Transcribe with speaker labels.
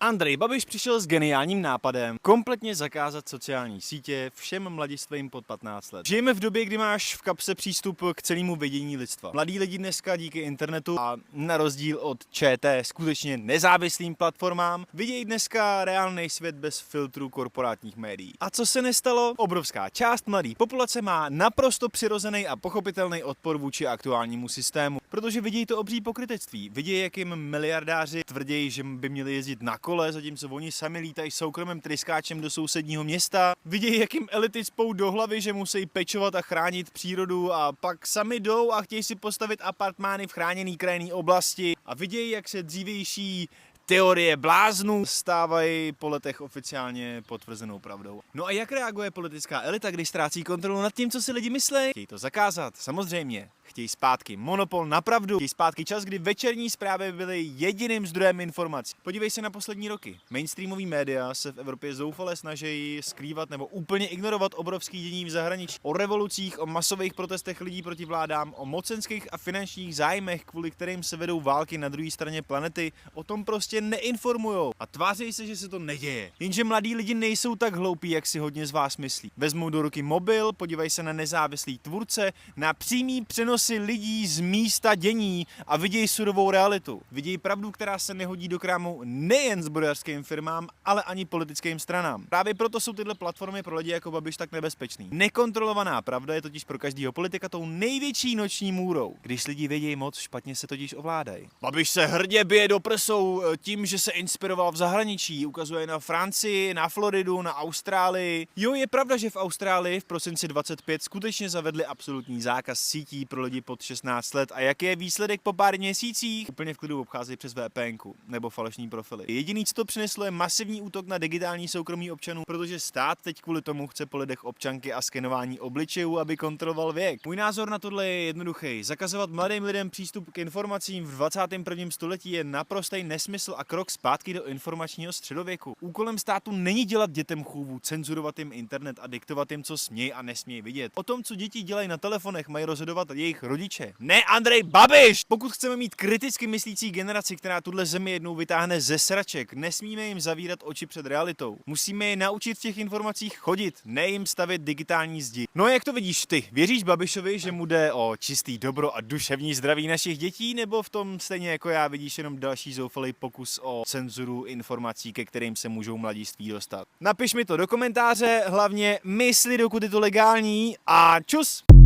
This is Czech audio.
Speaker 1: Andrej Babiš přišel s geniálním nápadem kompletně zakázat sociální sítě všem mladistvým pod 15 let. Žijeme v době, kdy máš v kapse přístup k celému vidění lidstva. Mladí lidi dneska díky internetu a na rozdíl od ČT skutečně nezávislým platformám vidějí dneska reálný svět bez filtru korporátních médií. A co se nestalo? Obrovská část mladé populace má naprosto přirozený a pochopitelný odpor vůči aktuálnímu systému, protože vidějí to obří pokrytectví. Vidějí, jak jim miliardáři tvrdí, že by měli jezdit na kole, zatímco oni sami lítají soukromým tryskáčem do sousedního města. Vidějí, jak jim elity spou do hlavy, že musí pečovat a chránit přírodu, a pak sami jdou a chtějí si postavit apartmány v chráněné krajinné oblasti. A vidějí, jak se dřívější teorie bláznů stávají po letech oficiálně potvrzenou pravdou. No a jak reaguje politická elita, když ztrácí kontrolu nad tím, co si lidi myslí? Chtějí to zakázat, samozřejmě. Chtějí zpátky monopol na pravdu, chtějí zpátky čas, kdy večerní zprávy byly jediným zdrojem informací. Podívej se na poslední roky. Mainstreamový média se v Evropě zoufale snaží skrývat nebo úplně ignorovat obrovský dění v zahraničí. O revolucích, o masových protestech lidí proti vládám, o mocenských a finančních zájmech, kvůli kterým se vedou války na druhé straně planety, o tom prostě neinformujou a tváří se, že se to neděje. Jenže mladí lidi nejsou tak hloupí, jak si hodně z vás myslí. Vezmou do ruky mobil, podívají se na nezávislý tvůrce, na přímý přenosy lidí z místa dění a vidějí surovou realitu. Vidějí pravdu, která se nehodí do krámu nejen zbrojařským firmám, ale ani politickým stranám. Právě proto jsou tyhle platformy pro lidi jako Babiš tak nebezpečný. Nekontrolovaná pravda je totiž pro každého politika tou největší noční můrou. Když lidi vědějí moc, špatně se totiž ovládají. Babiš se hrdě bije do prsou tím, že se inspiroval v zahraničí, ukazuje na Francii, na Floridu, na Austrálii. Jo, je pravda, že v Austrálii v prosinci 25 skutečně zavedli absolutní zákaz sítí pro lidi pod 16 let, a jaký je výsledek po pár měsících? Úplně v klidu obcházejí přes VPNku nebo falešní profily. Jediný, co to přineslo, je masivní útok na digitální soukromí občanů, protože stát teď kvůli tomu chce po lidech občanky a skenování obličejů, aby kontroloval věk. Můj názor na tohle je jednoduchý. Zakazovat mladým lidem přístup k informacím v 21. století je naprostý nesmysl a krok zpátky do informačního středověku. Úkolem státu není dělat dětem chůvu, cenzurovat jim internet a diktovat jim, co smějí a nesmějí vidět. O tom, co děti dělají na telefonech, mají rozhodovat jejich rodiče. Ne Andrej Babiš! Pokud chceme mít kriticky myslící generaci, která tuhle zemi jednou vytáhne ze sraček, nesmíme jim zavírat oči před realitou. Musíme je naučit v těch informacích chodit, ne jim stavět digitální zdi. No a jak to vidíš ty? Věříš Babišovi, že mu jde o čistý dobro a duševní zdraví našich dětí, nebo v tom stejně jako já vidíš jenom další zoufalý pokus o cenzuru informací, ke kterým se můžou mladiství dostat? Napiš mi to do komentáře, hlavně mysli, dokud je to legální, a čus!